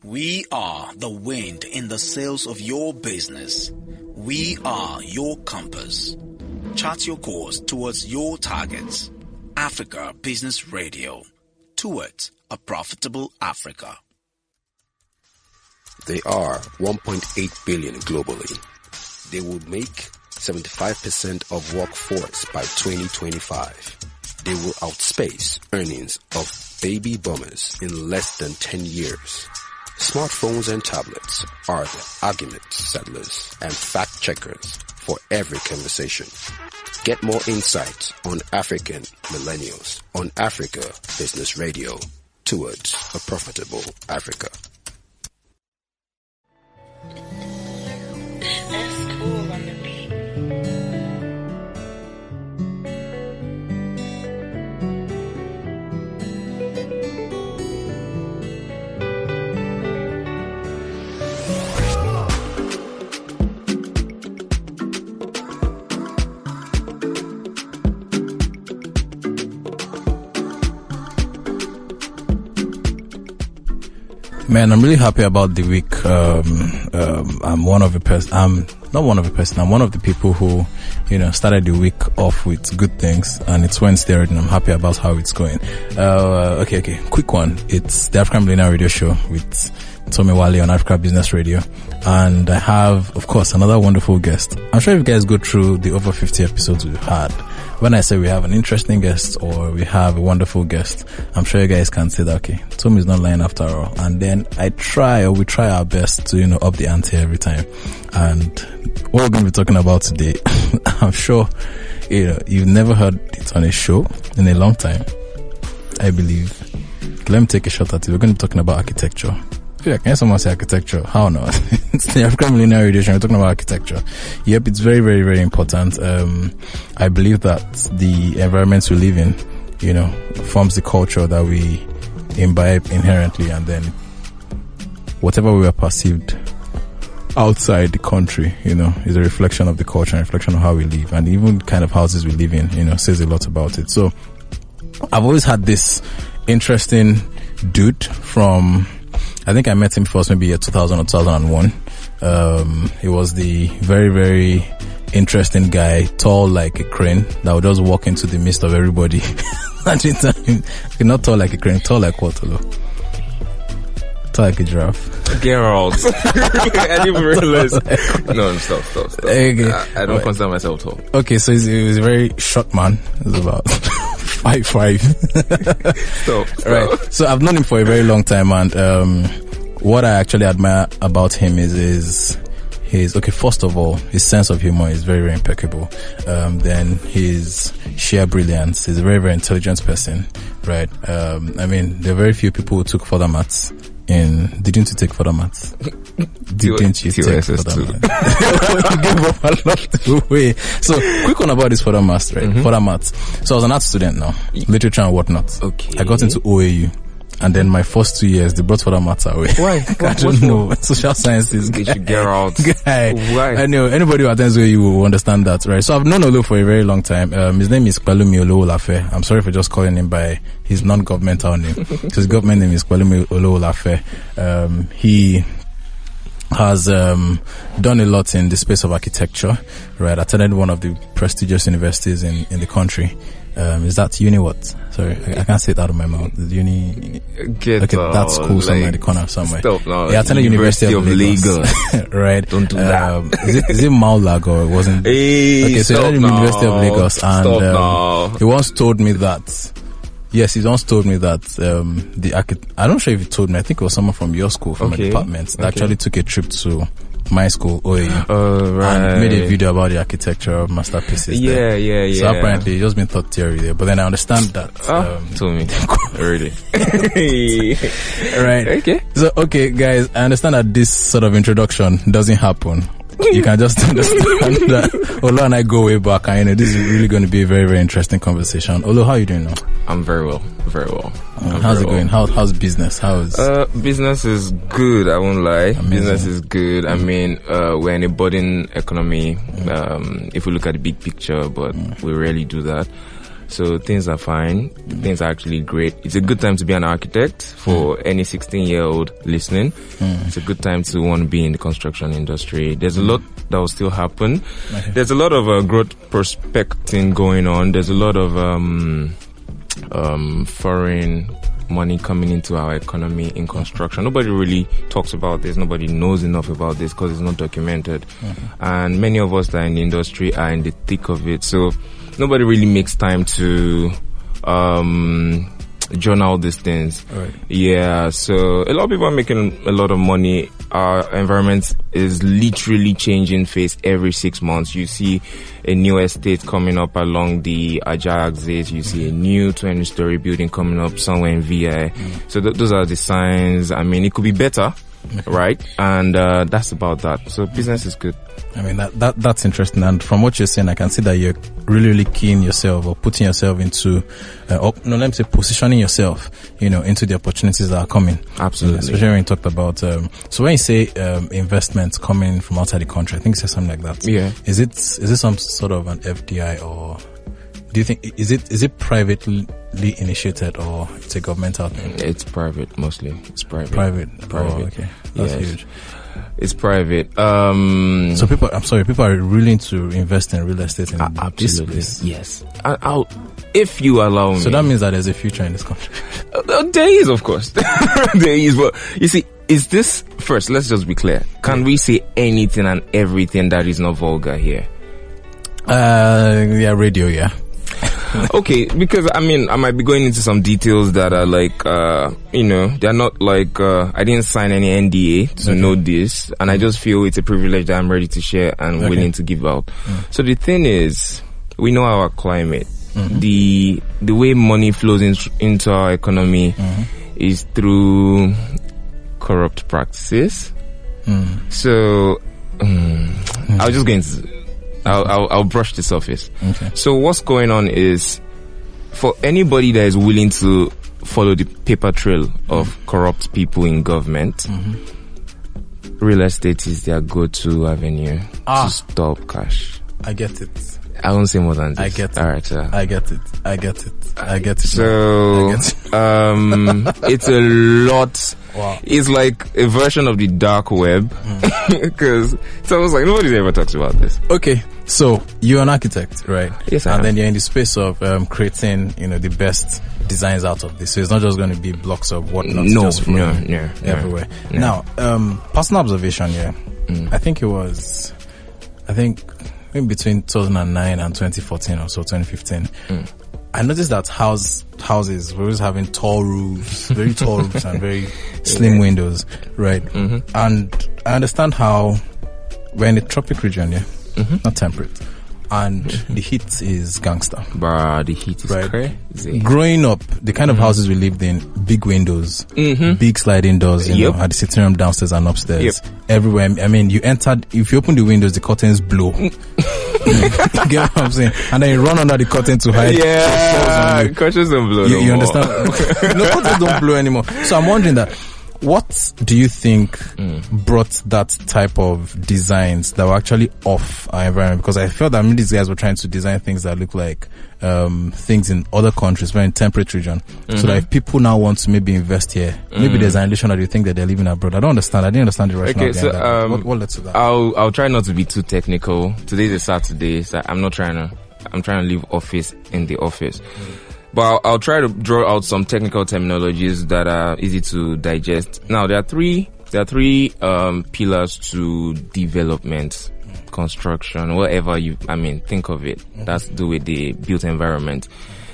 We are the wind in the sails of your business. We are your compass. Chart your course towards your targets. Africa Business Radio. Towards a profitable Africa. They are 1.8 billion globally. They would make 75% of workforce by 2025. They will outspace earnings of baby boomers in less than 10 years. Smartphones and tablets are the argument settlers and fact checkers for every conversation. Get more insights on African millennials on Africa Business Radio. Towards a profitable Africa. That's cool on the beat. Man, I'm really happy about the week. I'm one of the people who, started the week off with good things, and it's Wednesday and I'm happy about how it's going. Okay. Quick one. It's the African Millennial Radio Show with Tommy Wale on Africa Business Radio. And I have, of course, another wonderful guest. I'm sure if you guys go through the over 50 episodes we've had, when I say we have an interesting guest or we have a wonderful guest, I'm sure you guys can say that, okay, Tommy's not lying after all. And then we try our best to, up the ante every time. And what we're going to be talking about today, I'm sure, you've never heard it on a show in a long time, I believe. Let me take a shot at it. We're going to be talking about architecture. Can someone say architecture? How not? It's the African Millennial Radio Show. We're talking about architecture. Yep, it's very, very, very important. I believe that the environments we live in, forms the culture that we imbibe inherently, and then whatever we are perceived outside the country, is a reflection of the culture, and a reflection of how we live, and even kind of houses we live in, says a lot about it. So I've always had this interesting dude from, I think I met him first maybe year 2000 or 2001. He was the very, very interesting guy, tall like a crane, that would just walk into the midst of everybody. Not tall like a crane, tall like what? Tall like a giraffe. Get out. I didn't even realize. No, stop. Okay. I don't consider myself tall. Okay, so he was a very short man. He was about 5'5". Stop. Right. So I've known him for a very long time, and what I actually admire about him is his, first of all, his sense of humor is very, very impeccable. Then his sheer brilliance. He's a very, very intelligent person, right? There are very few people who took further maths. Didn't you take further maths? Didn't you take further maths? You gave up along the way. So, quick one about this further maths, right? Mm-hmm. Further maths. So I was an art student now, literature and whatnot. Okay. I got into OAU. And then my first 2 years, they brought further maths away. Why? I don't know. Social sciences. They should get out. Guy. Why? I know. Anybody who attends OAU will understand that, right? So I've known Olo for a very long time. His name is Pelumi Olowolafe. I'm sorry for just calling him by his non-governmental name. So his government name is Pelumi Olowolafe. He has done a lot in the space of architecture, right? Attended one of the prestigious universities in the country. Is that uni what? Sorry, I can't say it out of my mouth. The uni. That's cool. Somewhere in the corner somewhere. Stop now. Yeah, attended University of Lagos. Right. Don't do that. Is it Maulag or it wasn't? Hey, okay, so attended University of Lagos, and he once told me that. Yes, he once told me that I'm not sure if he told me. I think it was someone from your school, from my department, that actually took a trip to my school, OAU, right. and made a video about the architecture of masterpieces. Yeah. So apparently, it's just been taught theory there. But then I understand that. Told me already. Right. Okay. So guys, I understand that this sort of introduction doesn't happen. You can just understand that Olo and I go way back, and this is really going to be a very, very interesting conversation. Olo, how are you doing now? I'm very well. How's it going? How's business? Business is good, I won't lie. Amazing. Business is good. We're in a budding economy, if we look at the big picture, but we rarely do that. So things are fine. Things are actually great. It's a good time to be an architect for any 16-year-old listening. It's a good time to want to be in the construction industry. There's a lot that will still happen. Okay. There's a lot of growth prospecting going on. There's a lot of foreign money coming into our economy in construction. Nobody really talks about this. Nobody knows enough about this because it's not documented. And many of us that are in the industry are in the thick of it. So nobody really makes time to journal these things. Right. Yeah, so a lot of people are making a lot of money. Our environment is literally changing face every 6 months. You see a new estate coming up along the Ajah axis. You see a new 20-story building coming up somewhere in VI. So those are the signs. I mean, it could be better, right? And that's about that. So business is good. I mean, that's interesting. And from what you're saying, I can see that you're really, really keen yourself or putting yourself into, positioning yourself, into the opportunities that are coming. Absolutely. Especially when you talked about, so when you say, investments coming from outside the country, I think you said something like that. Yeah. Is it some sort of an FDI, or do you think, is it privately initiated or it's a governmental thing? It's private, mostly. It's private. Private. Private. Oh, okay. That's huge. It's private. So people are willing to invest in real estate in this Absolutely. place. Yes. If you allow me. So that means that there's a future in this country. There is, of course. There is. But you see, is this, first, let's just be clear. Can we say anything and everything that is not vulgar here? Yeah, radio, yeah. Okay, because I might be going into some details that are like, they're not like, I didn't sign any NDA to know this, and I just feel it's a privilege that I'm ready to share and willing to give out. So the thing is, we know our climate. The way money flows into our economy is through corrupt practices. So, I'll just go into, I'll brush the surface. Okay. So what's going on is, for anybody that is willing to follow the paper trail of corrupt people in government, real estate is their go-to avenue to stop cash. I get it. I won't say more than this. I get it. All right, sir. I get it. So, it's a lot. Wow. It's like a version of the dark web. Because it's almost like nobody ever talks about this. Okay, so you're an architect, right? Yes, I am. am. Then you're in the space of creating, the best designs out of this. So it's not just going to be blocks of whatnot. No, just everywhere. No. Now, personal observation here. I think in between 2009 and 2014 or so, 2015. I noticed that houses were always having tall roofs, very tall roofs and very slim windows, right? And I understand how we're in a tropic region, not temperate, and the heat is gangster. Bruh, the heat is right? crazy. Growing up, the kind of houses we lived in, big windows, big sliding doors, you know, had the sitting room downstairs and upstairs, everywhere. I mean, you entered, if you open the windows, the curtains blow. You get what I'm saying? And then you run under the curtain to hide. Yeah, curtains don't blow. You understand? No, curtains don't blow anymore. So I'm wondering that, what do you think brought that type of designs that were actually off our environment? Because I felt that these guys were trying to design things that look like things in other countries, very in temperate region. So that if people now want to maybe invest here, maybe there's an illusion that you think that they're living abroad. I didn't understand the rationale behind that. What led to that? I'll try not to be too technical. Today's a Saturday, so I'm trying to leave office in the office. But I'll try to draw out some technical terminologies that are easy to digest. Now, there are three pillars to development, construction, whatever think of it. That's to do with the built environment.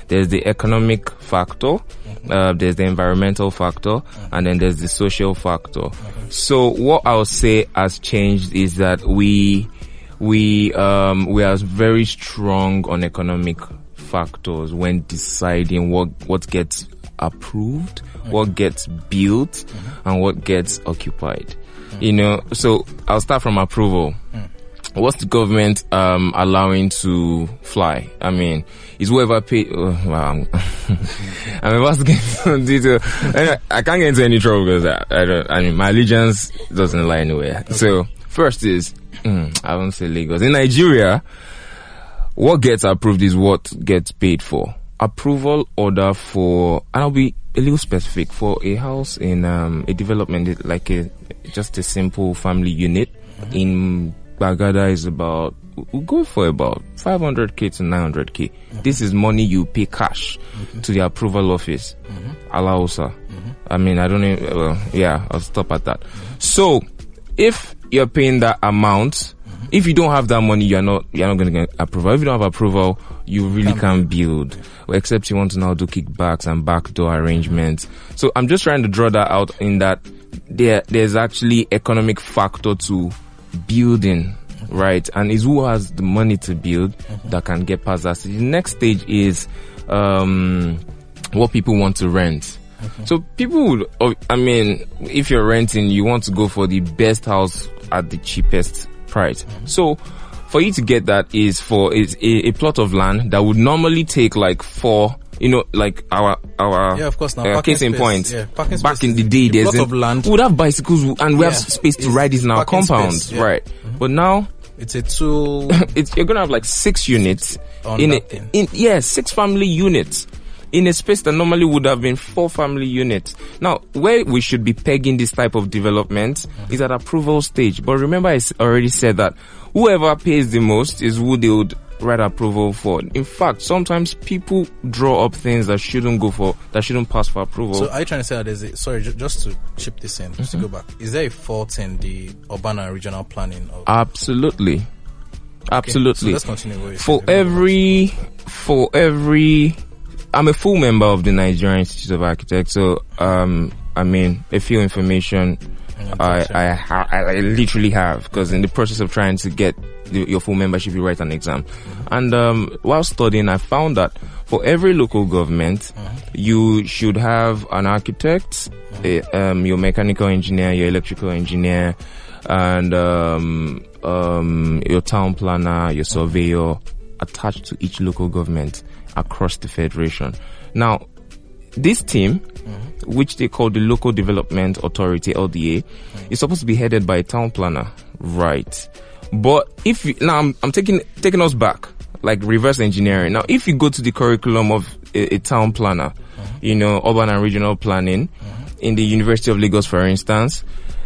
There's the economic factor, there's the environmental factor, and then there's the social factor. So what I'll say has changed is that we are very strong on economic factors when deciding what gets approved, what gets built, and what gets occupied. So I'll start from approval. What's the government allowing to fly? Is whoever paid? I'm about to get some detail. I can't get into any trouble because my allegiance doesn't lie anywhere. So first is I won't say Lagos. In Nigeria, what gets approved is what gets paid for. approval order for, and I'll be a little specific, for a house in a development like just a simple family unit in Bagada is about, we'll go for about 500k to 900k. This is money you pay cash to the approval office. Alausa. I mean, I don't know. Well, yeah, I'll stop at that. So, if you're paying that amount, if you don't have that money, you're not going to get approval. If you don't have approval, you really can't build. Except you want to now do kickbacks and backdoor arrangements. So I'm just trying to draw that out in that there's actually economic factor to building, right? And it's who has the money to build that can get past that stage. The next stage is what people want to rent. So people would, I mean, if you're renting, you want to go for the best house at the cheapest price. So for you to get that is for a plot of land that would normally take like 4, like our of course, now, case in point. Yeah, back in the day, there's plot of land. We would have bicycles and we have space to ride this in our compound, right? But now it's a 2. You're gonna have like 6 units On in that thing. 6 family units in a space that normally would have been 4 family units. Now, where we should be pegging this type of development is at approval stage. But remember, I already said that whoever pays the most is who they would write approval for. In fact, sometimes people draw up things that shouldn't pass for approval. So are you trying to say that just to chip this in, just to go back, is there a fault in the urban and regional planning? Absolutely. Absolutely. So let's continue. For every I'm a full member of the Nigerian Institute of Architects, so I mean, a few information I literally have, because in the process of trying to get your full membership, you write an exam. And while studying, I found that for every local government, you should have an architect, your mechanical engineer, your electrical engineer, and your town planner, your surveyor, attached to each local government across the federation. Now, this team, which they call the Local Development Authority, LDA, is supposed to be headed by a town planner, right? But if you, now I'm taking us back, like reverse engineering. Now, if you go to the curriculum of a town planner, urban and regional planning, in the University of Lagos, for instance,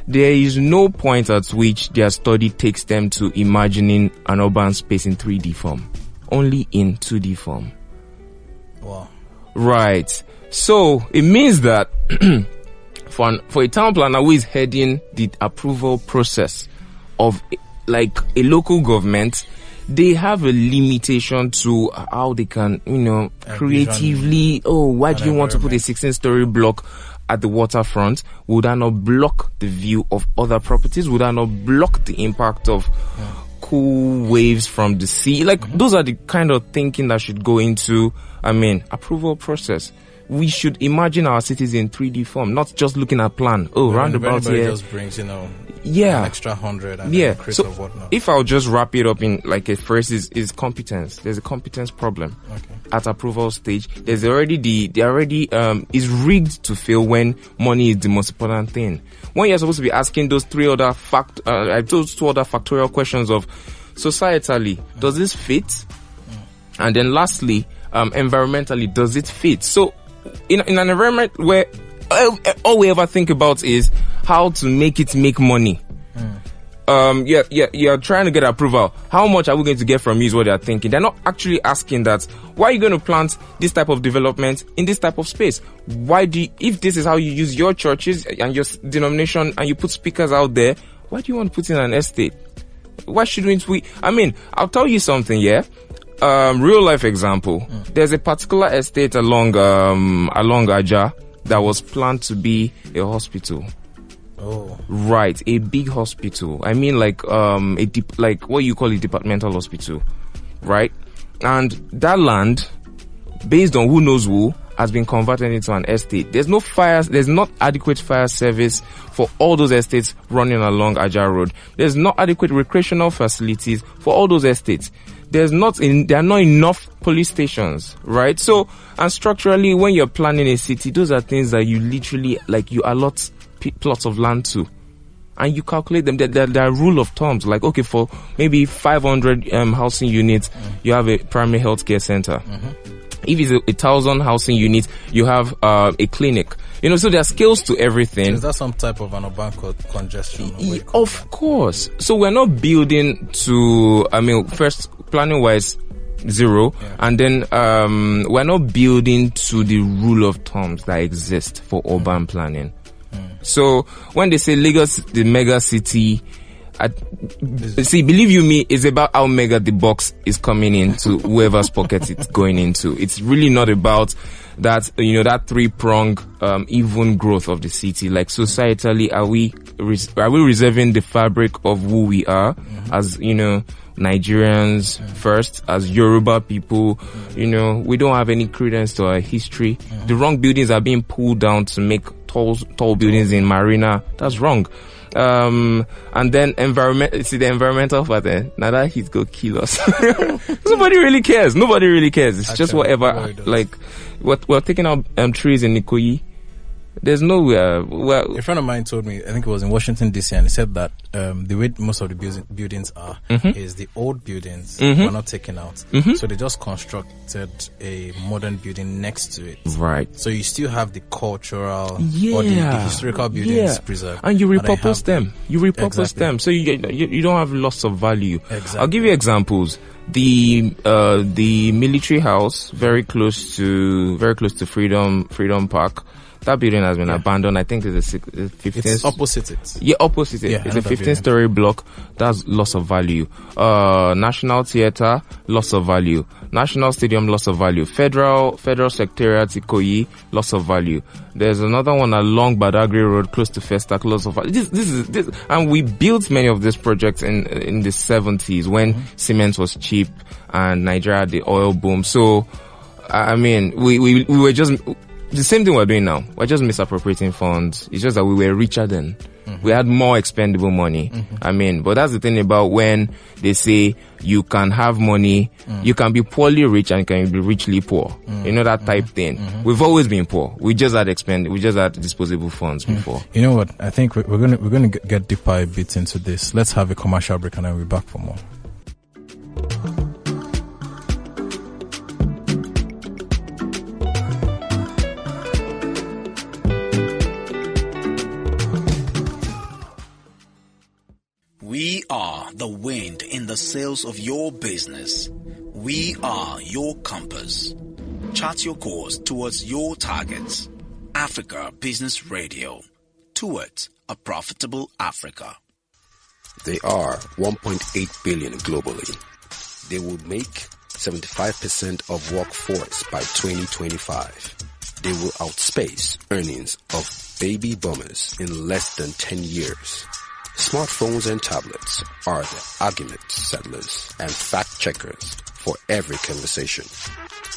there is no point at which their study takes them to imagining an urban space in 3D form, only in 2D form. Wow. Right. So it means that for a town planner who is heading the approval process of like a local government, they have a limitation to how they can, creatively. Why do you want to put a 16-story block at the waterfront? Would that not block the view of other properties? Would that not block the impact of cool waves from the sea? Like, those are the kind of thinking that should go into, approval process. We should imagine our cities in 3D form, not just looking at plan. Roundabout here just brings, an extra 100 and an increase of whatnot. If I'll just wrap it up in like a phrase, is competence. There's a competence problem at approval stage. There's already is rigged to fail when money is the most important thing. When you're supposed to be asking those two other factorial questions of societally, does this fit? And then lastly, environmentally, does it fit? So in an environment where all we ever think about is how to make money. You're trying to get approval. How much are we going to get from you is what they're thinking. They're not actually asking that, why are you going to plant this type of development in this type of space? If this is how you use your churches and your denomination and you put speakers out there, why do you want to put in an estate? Why shouldn't we? I'll tell you something, yeah? Real life example. There's a particular estate along Aja that was planned to be a hospital. Oh. Right, a big hospital. Like what you call a departmental hospital, right? And that land, based on who knows who, has been converted into an estate. There's not adequate fire service for all those estates running along Aja Road. There's not adequate recreational facilities for all those estates. There are not enough police stations, right? So, and structurally, when you're planning a city, those are things that you literally, you allot plots of land to. And you calculate them. There are rule of thumbs. Like, okay, for maybe 500 housing units, you have a primary healthcare center. If it's a 1,000 housing units, you have a clinic. So there are scales to everything. Is that some type of an urban congestion? Of course. So we're not building to, first planning wise, zero, and then we're not building to the rule of thumbs that exist for urban planning. So when they say Lagos, the mega city, believe you me, it's about how mega the box is coming into whoever's pocket it's going into. It's really not about that, that three-prong, even growth of the city. Like societally, are we reserving the fabric of who we are as, Nigerians first, as Yoruba people? We don't have any credence to our history. The wrong buildings are being pulled down to make tall buildings in Marina. That's wrong. And then the environmental part, now that he's gonna kill us. Nobody really cares. It's actually, just whatever. Like, we're taking out trees in Nikoyi. There's nowhere. A friend of mine told me, I think it was in Washington DC, and he said that the way most of the buildings are is the old buildings were not taken out, so they just constructed a modern building next to it. Right. So you still have the cultural or the historical buildings preserved, and you repurpose them. Them, so you don't have loss of value. Exactly. I'll give you examples. The military house very close to Freedom Park. That building has been abandoned. I think it's a 15th. It's opposite it. Yeah, opposite it. Yeah, it's a 15-story block. That's loss of value. National Theatre, loss of value. National Stadium, loss of value. Federal Secretariat, Ikoyi, loss of value. There's another one along Badagry Road, close to Festac, loss of value. This, and we built many of these projects in the 70s when cement was cheap and Nigeria had the oil boom. So, we were just the same thing we're doing now. We're just misappropriating funds. It's just that we were richer then. We had more expendable money. But that's the thing about when they say you can have money, you can be poorly rich and you can be richly poor. That type thing. We've always been poor. We just had disposable funds before. You know what? I think we're gonna get deeper a bit into this. Let's have a commercial break and then we'll be back for more. We are the wind in the sails of your business. We are your compass. Chart your course towards your targets. Africa Business Radio. Towards a profitable Africa. They are 1.8 billion globally. They would make 75% of workforce by 2025. They will outspace earnings of baby boomers in less than 10 years. Smartphones and tablets are the argument settlers and fact checkers for every conversation.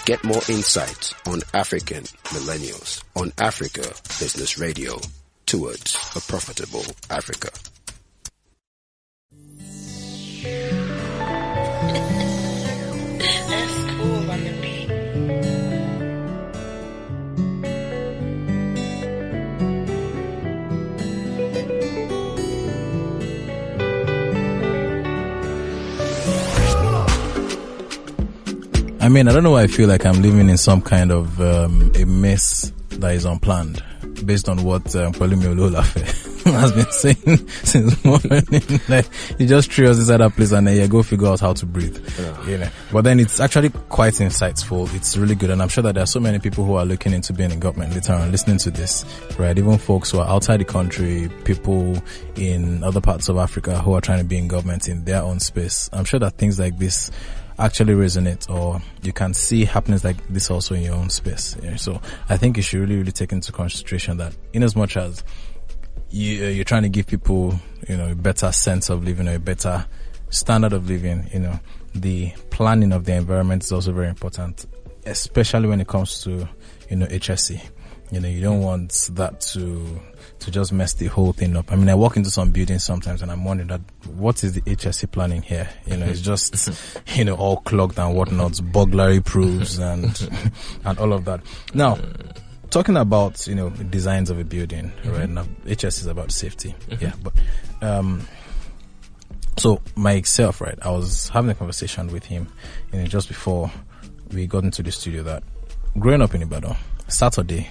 Get more insights on African millennials on Africa Business Radio. Towards a profitable Africa. That's cool on the beat. I don't know why I feel like I'm living in some kind of a mess that is unplanned, based on what Pelumi Olowolafe has been saying since morning. Like, you just threw us inside that place and then you go figure out how to breathe. But then it's actually quite insightful. It's really good, and I'm sure that there are so many people who are looking into being in government later on, listening to this, right? Even folks who are outside the country, people in other parts of Africa who are trying to be in government in their own space. I'm sure that things like this actually resonate, or you can see happenings like this also in your own space. So I think you should really, really take into consideration that, in as much as you're trying to give people, a better sense of living, or a better standard of living, the planning of the environment is also very important, especially when it comes to, HSE. You don't want that to just mess the whole thing up. I walk into some buildings sometimes and I'm wondering that what is the HSC planning here? It's just, all clogged and whatnot, burglary proofs and all of that. Now, talking about, designs of a building, right? Now, HSC is about safety. Yeah. But, so myself, right, I was having a conversation with him, just before we got into the studio, that growing up in Ibadan, Saturday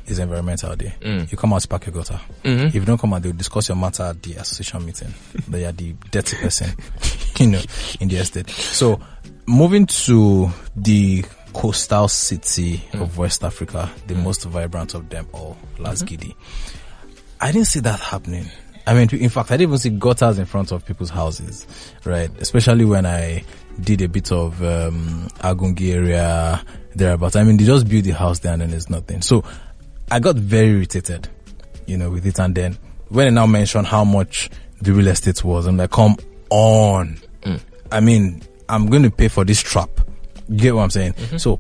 is Environmental Day. You come out to park your gutter. If you don't come out, they'll discuss your matter at the association meeting. That you are the dirty person, in the estate. So, moving to the coastal city of West Africa, the most vibrant of them all, Las Gidi. I didn't see that happening. I mean, in fact, I didn't even see gutters in front of people's houses, right? Especially when I did a bit of Agungi area thereabouts. I mean, they just build the house there and then there's nothing. So I got very irritated, with it. And then when they now mentioned how much the real estate was, I'm like, come on. I mean, I'm going to pay for this trap. You get what I'm saying? So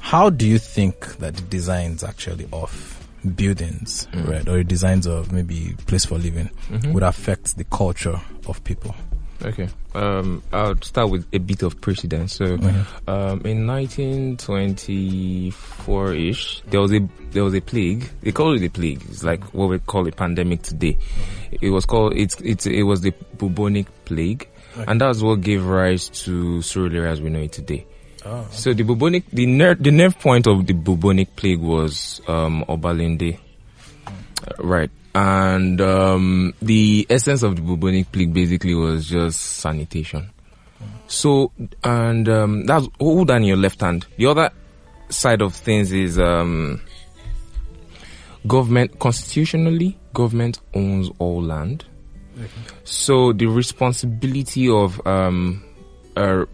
how do you think that the designs actually of buildings, right, or the designs of maybe place for living would affect the culture of people? Okay. I'll start with a bit of precedence. So, in 1924-ish, there was a plague. They call it a plague. It's like what we call a pandemic today. It was called it was the bubonic plague, and that's what gave rise to Surulere as we know it today. So the nerve point of the bubonic plague was Obalende, right? And the essence of the bubonic plague basically was just sanitation. So, and that's hold on your left hand. The other side of things is government. Constitutionally, government owns all land. So the responsibility of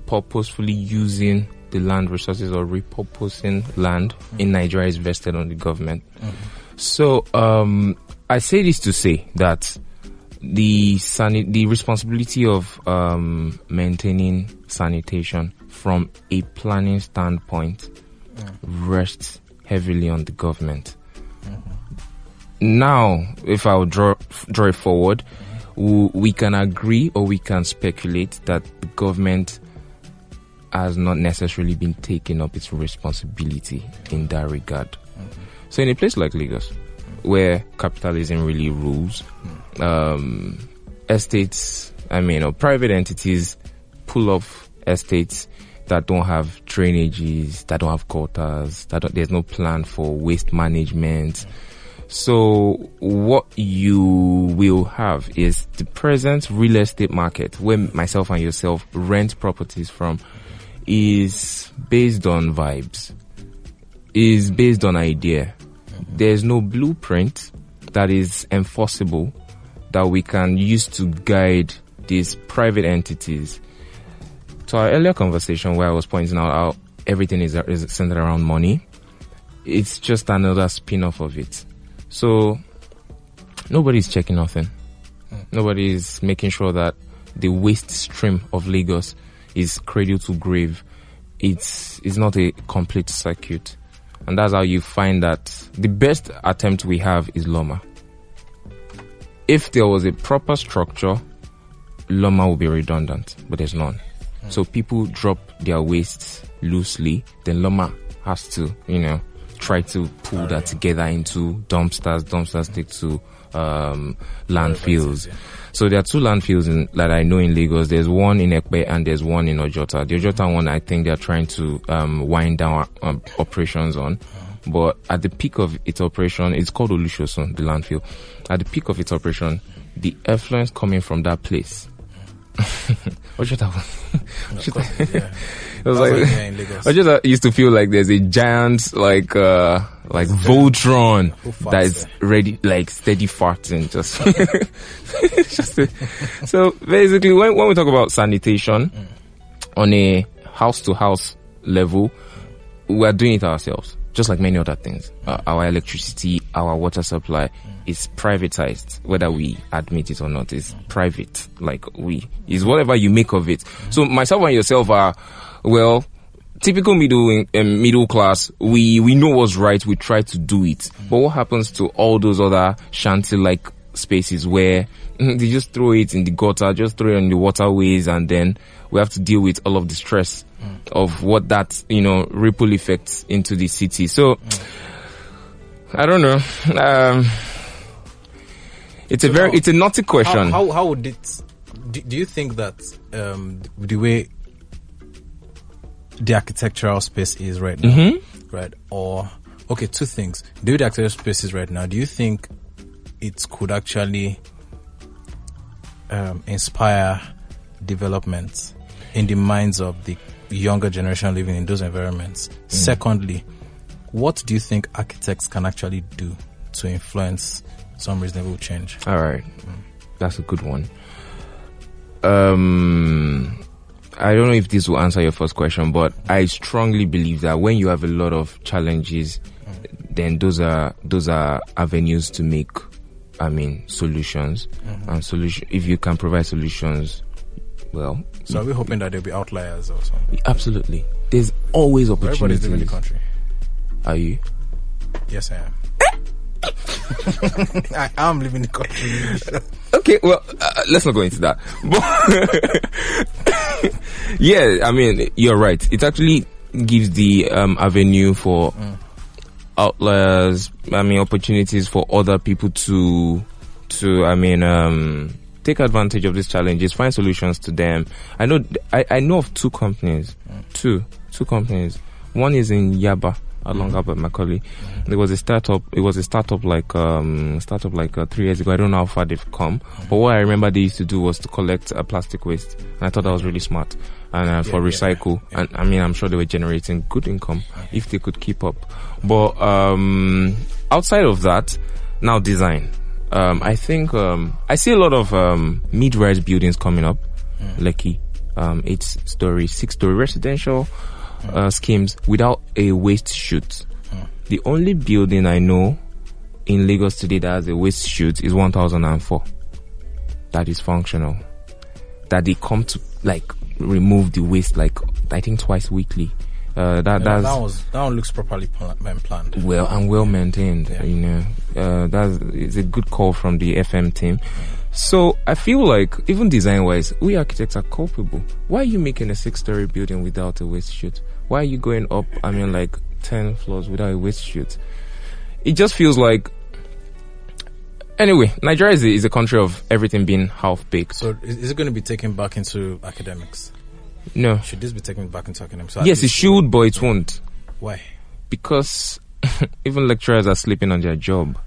purposefully using the land resources or repurposing land in Nigeria is vested on the government. So I say this to say that the responsibility of maintaining sanitation from a planning standpoint rests heavily on the government. Now, if I would draw it forward, we can agree or we can speculate that the government has not necessarily been taking up its responsibility in that regard. So in a place like Lagos, where capitalism really rules, estates, private entities pull off estates that don't have drainages, that don't have gutters, there's no plan for waste management. So what you will have is the present real estate market, where myself and yourself rent properties from, is based on vibes, is based on idea. There's no blueprint that is enforceable that we can use to guide these private entities. To our earlier conversation where I was pointing out how everything is centered around money, it's just another spin-off of it. So nobody's checking nothing. Nobody's making sure that the waste stream of Lagos is cradle to grave. It's not a complete circuit. And that's how you find that the best attempt we have is Loma. If there was a proper structure, Loma would be redundant, but there's none. So people drop their waste loosely, then Loma has to, try to pull that together into dumpsters. Dumpsters take to landfills. So there are two landfills that I know in Lagos. There's one in Ekpe and there's one in Ojota. The Ojota one, I think they're trying to wind down operations on. But at the peak of its operation, it's called Olushosun, the landfill. At the peak of its operation, the effluence coming from that place. Ojota it was like Ojota used to feel like there's a giant like Voltron that is ready, like steady farting so basically when we talk about sanitation on a house to house level, we are doing it ourselves, just like many other things. Our electricity, our water supply is privatized, whether we admit it or not. It's private, is whatever you make of it. So myself and yourself are, well, typical middle class. We know what's right. We try to do it. But what happens to all those other shanty-like spaces where they just throw it in the gutter, just throw it in the waterways, and then we have to deal with all of the stress of what that, ripple effects into the city. So, I don't know. It's a naughty question. How would it, do you think that, the way the architectural space is right now, right? Or, okay, two things. Do the architecture spaces right now, do you think it could actually inspire development in the minds of the younger generation living in those environments? Secondly, what do you think architects can actually do to influence some reasonable change? All right. That's a good one. I don't know if this will answer your first question, but I strongly believe that when you have a lot of challenges, then those are avenues to make, solutions. And if you can provide solutions, well. So are we hoping that there'll be outliers or something? Absolutely. There's always opportunities. Everybody's living in the country. Are you? Yes, I am. I am living in the country. Okay, well, let's not go into that. But yeah, you're right. It actually gives the avenue for outliers. Opportunities for other people to take advantage of these challenges, find solutions to them. I know of two companies. Two companies. One is in Yaba, along Albert Macaulay. There was a startup. It was a startup like 3 years ago. I don't know how far they've come. But what I remember they used to do was to collect plastic waste, and I thought that was really smart. And for recycle, and I'm sure they were generating good income if they could keep up. But outside of that, now design. I think I see a lot of mid-rise buildings coming up, Lekki, 8-story, 6-story residential schemes without a waste chute. The only building I know in Lagos today that has a waste chute is 1004. That is functional. That they come to remove the waste I think twice weekly. That one looks properly planned. Well and well maintained. Yeah. It's a good call from the FM team. So I feel like even design wise, we architects are culpable. Why are you making a 6-story building without a waste chute? Why are you going up 10 floors without a waste chute? It just feels like. Anyway, Nigeria is a country of everything being half baked. So is it going to be taken back into academics? No. Should this be taken back into academics? So yes, it should, but it won't. Why? Because even lecturers are sleeping on their job.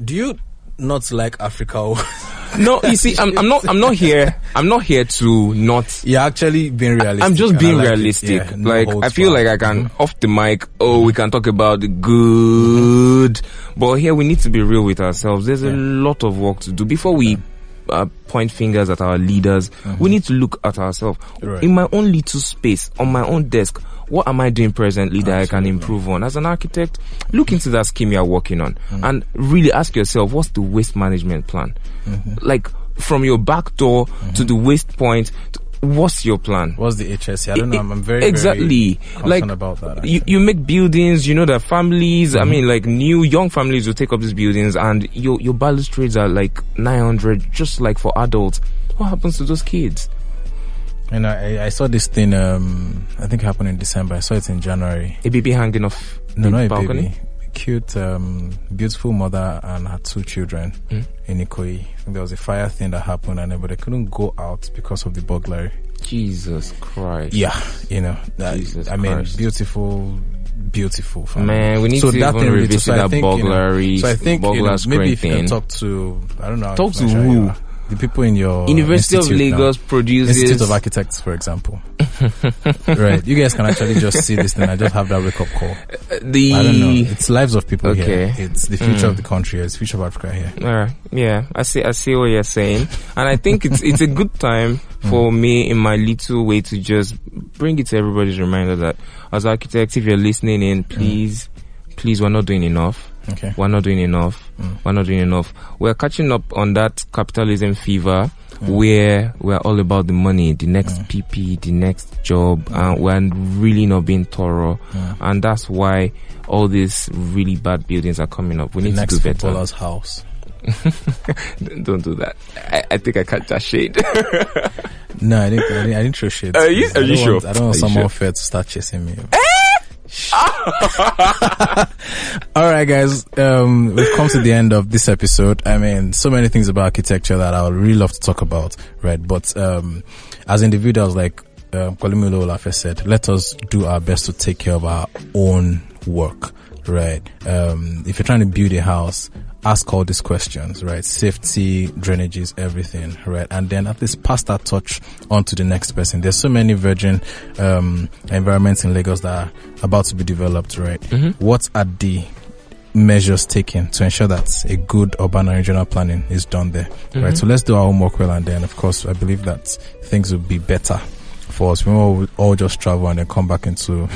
Do you not like Africa? No, you see, I'm not here to not. You're actually being realistic. I'm just being realistic. I feel like I can off the mic. We can talk about the good, but here we need to be real with ourselves. There's a lot of work to do before we point fingers at our leaders. We need to look at ourselves. Right. In my own little space, on my own desk, what am I doing presently that I can improve on? As an architect, look into that scheme you're working on and really ask yourself, what's the waste management plan? From your back door to the waste point, what's your plan? What's the HSC? I don't know. I'm very concerned about that. You make buildings, that families, new young families will take up these buildings, and your balustrades are 900, just like for adults. What happens to those kids? And I saw this thing, I think it happened in December. I saw it in January. A baby hanging off the balcony? Cute, beautiful mother and her 2 children in Ikoyi. There was a fire thing that happened, and they couldn't go out because of the burglary. Jesus Christ. Yeah, Christ. Beautiful family. Man, we need to even revisit that burglary. So I think maybe if you can talk to, I don't know. Talk to who? The people in your University of Lagos produces Institute of Architects, for example. Right. You guys can actually just see this thing. I just have that wake-up call. I don't know. It's lives of people here. It's the future of the country. It's the future of Africa here. All right. Yeah. I see what you're saying. And I think it's a good time for me in my little way to just bring it to everybody's reminder that as architects, if you're listening in, please, we're not doing enough. Okay. We're not doing enough. We're catching up on that capitalism fever where we're all about the money, the next PP, the next job, and we're really not being thorough. And that's why all these really bad buildings are coming up. We need to do better. Footballer's house. Don't do that. I think I catch that shade. No, I didn't throw shade. Are you sure? I don't want someone fair to start chasing me. All right, guys, we've come to the end of this episode. So many things about architecture that I would really love to talk about, right? But as individuals, Pelumi Olowolafe said, let us do our best to take care of our own work, right? If you're trying to build a house, ask all these questions, right? Safety, drainages, everything, right? And then at least pass that torch on to the next person. There's so many virgin environments in Lagos that are about to be developed, right? What are the measures taken to ensure that a good urban and regional planning is done there, right? So let's do our homework well, and then, of course, I believe that things will be better for us. We will all just travel and then come back into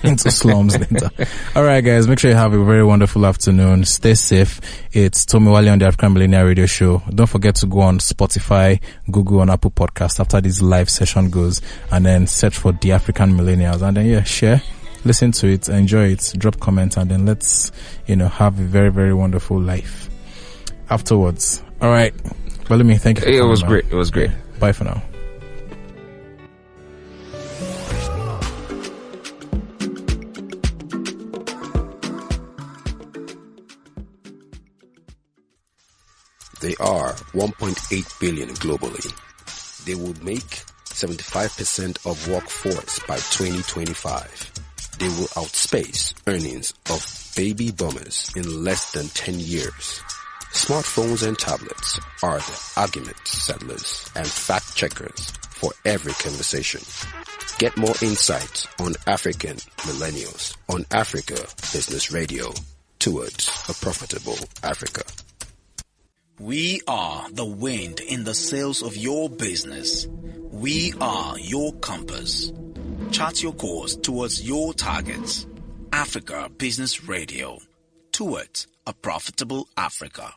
into slums later. All right, guys, make sure you have a very wonderful afternoon. Stay safe. It's Tommy Wale on the African Millennial Radio Show. Don't forget to go on Spotify, Google, and Apple Podcast after this live session goes, and then search for the African Millennials, and then share, listen to it, enjoy it, drop comments, and then let's have a very, very wonderful life afterwards. All right, Pelumi, thank you for coming. It was great. It was great. Bye for now. They are 1.8 billion globally. They would make 75% of workforce by 2025. They will outspace earnings of baby boomers in less than 10 years. Smartphones and tablets are the argument settlers and fact checkers for every conversation. Get more insights on African millennials on Africa Business Radio, towards a profitable Africa. We are the wind in the sails of your business. We are your compass. Chart your course towards your targets. Africa Business Radio, towards a profitable Africa.